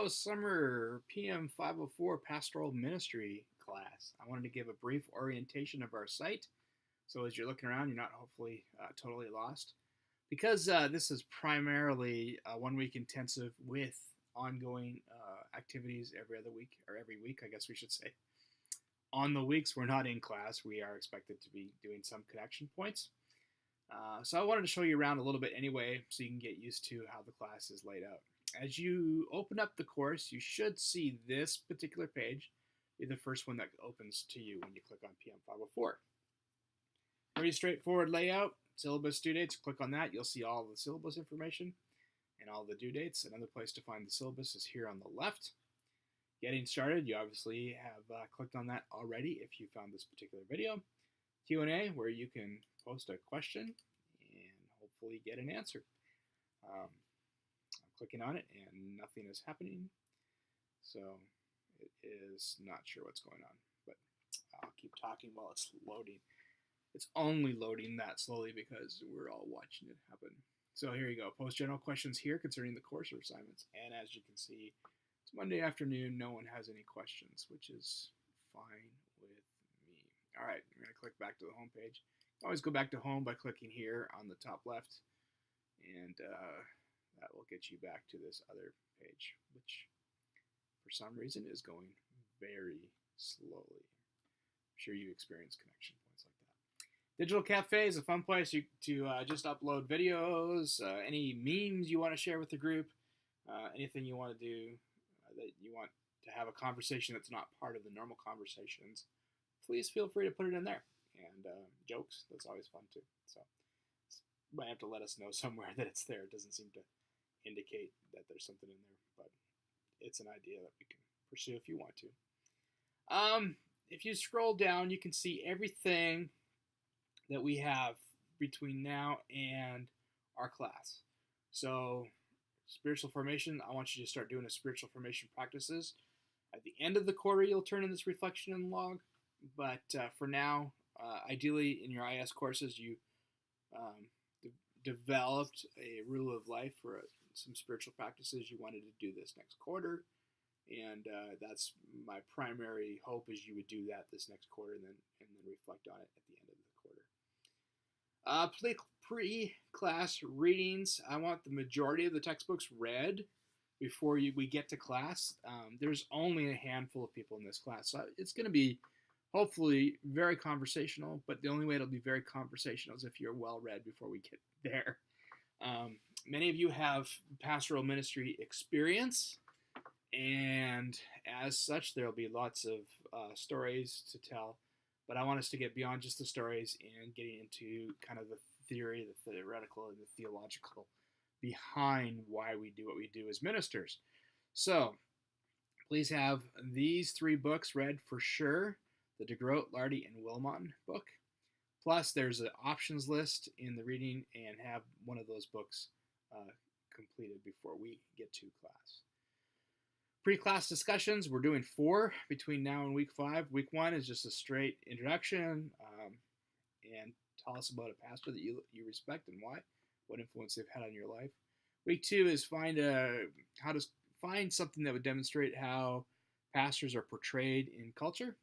Hello, summer PM504 Pastoral Ministry class. I wanted to give a brief orientation of our site. So as you're looking around, you're not hopefully totally lost. Because this is primarily a 1 week intensive with ongoing activities every other week, or every week, I guess we should say. On the weeks we're not in class, we are expected to be doing some connection points. So I wanted to show you around a little bit anyway, so you can get used to how the class is laid out. As you open up the course, you should see this particular page be the first one that opens to you when you click on PM504. Pretty straightforward layout. Syllabus due dates, click on that. You'll see all the syllabus information and all the due dates. Another place to find the syllabus is here on the left. Getting started, you obviously have clicked on that already if you found this particular video. Q&A, where you can post a question and hopefully get an answer. I'm clicking on it and nothing is happening, so it is not sure what's going on, but I'll keep talking while it's loading. It's only loading that slowly because we're all watching it happen. So here you go. Post general questions here concerning the course or assignments, and as you can see, it's Monday afternoon. No one has any questions, which is fine with me. All right, we're going to click back to the home page. Always go back to home by clicking here on the top left, and that will get you back to this other page, which for some reason is going very slowly. I'm sure you experience connection points like that. Digital Cafe is a fun place to just upload videos, any memes you want to share with the group, anything you want to do that you want to have a conversation that's not part of the normal conversations. Please feel free to put it in there. And jokes, that's always fun too. So you might have to let us know somewhere that it's there. It doesn't seem to indicate that there's something in there, but it's an idea that we can pursue if you want to. If you scroll down, you can see everything that we have between now and our class. So spiritual formation, I want you to start doing a spiritual formation practices. At the end of the quarter, you'll turn in this reflection and log, but for now, ideally in your IS courses, you developed a rule of life for some spiritual practices you wanted to do this next quarter, and that's my primary hope is you would do that this next quarter and then reflect on it at the end of the quarter. Pre-class readings, I want the majority of the textbooks read before we get to class. There's only a handful of people in this class, so it's going to be hopefully very conversational, but the only way it'll be very conversational is if you're well read before we get there. Many of you have pastoral ministry experience, and as such, there'll be lots of stories to tell, but I want us to get beyond just the stories and getting into kind of the theory, the theoretical, and the theological behind why we do what we do as ministers. So please have these 3 books read for sure. The DeGroat, Lardy, and Wilmot book. Plus, there's an options list in the reading, and have one of those books completed before we get to class. Pre-class discussions, we're doing 4 between now and week 5. Week 1 is just a straight introduction, and tell us about a pastor that you respect and why, what influence they've had on your life. Week 2 is find something that would demonstrate how pastors are portrayed in culture.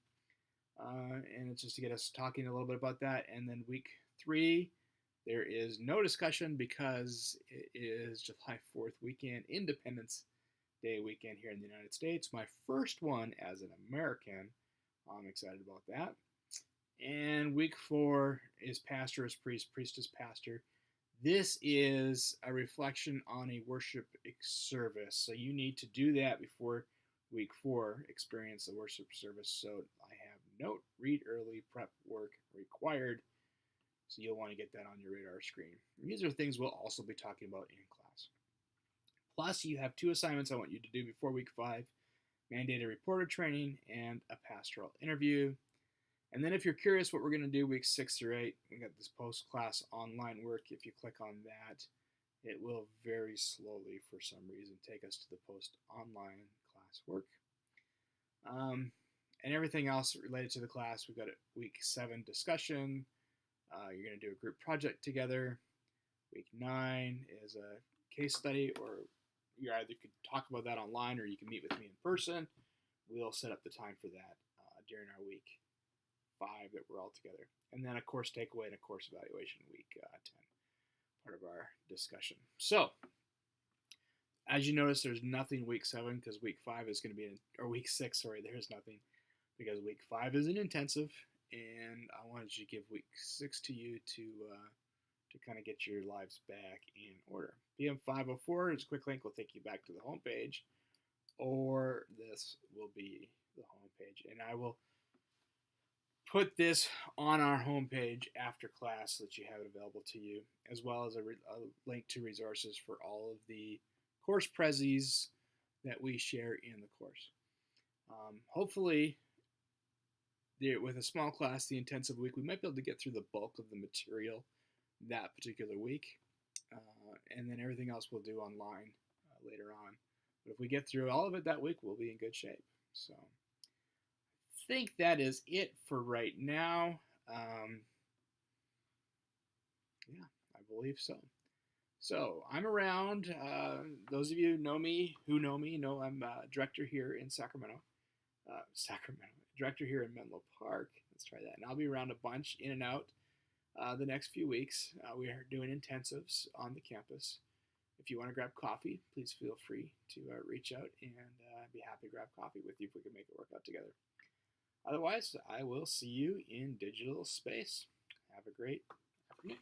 And it's just to get us talking a little bit about that. And then week 3, there is no discussion because it is July 4th weekend, Independence Day weekend here in the United States. My first one as an American. I'm excited about that. And week 4 is pastor as priest, priest as pastor. This is a reflection on a worship service. So you need to do that before week 4, experience the worship service. So I have note, read early, prep work required. So you'll want to get that on your radar screen. And these are things we'll also be talking about in class. Plus, you have 2 assignments I want you to do before week 5, mandated reporter training and a pastoral interview. And then if you're curious what we're going to do weeks 6 through 8, we got this post-class online work. If you click on that, it will very slowly, for some reason, take us to the post-online class work. And everything else related to the class, we've got a week 7 discussion. You're going to do a group project together. Week 9 is a case study or you either could talk about that online or you can meet with me in person. We'll set up the time for that during our week 5 that we're all together. And then a course takeaway and a course evaluation week 10, part of our discussion. So, as you notice, there's nothing week 7 because week 5 is going to be, or week 6, sorry, there's nothing because week 5 is an intensive, and I wanted to give week 6 to you to kind of get your lives back in order. PM504 is a quick link will take you back to the homepage, or this will be the homepage, and I will put this on our homepage after class so that you have it available to you, as well as a link to resources for all of the course prezzies that we share in the course. Hopefully, with a small class, the intensive week, we might be able to get through the bulk of the material that particular week, and then everything else we'll do online later on. But if we get through all of it that week, we'll be in good shape. So I think that is it for right now. Yeah, I believe so. So I'm around. Those of you who know me know I'm director here in Sacramento. Director here in Menlo Park. Let's try that. And I'll be around a bunch, in and out, the next few weeks. We are doing intensives on the campus. If you want to grab coffee, please feel free to reach out, and I'd be happy to grab coffee with you if we can make it work out together. Otherwise, I will see you in digital space. Have a great afternoon.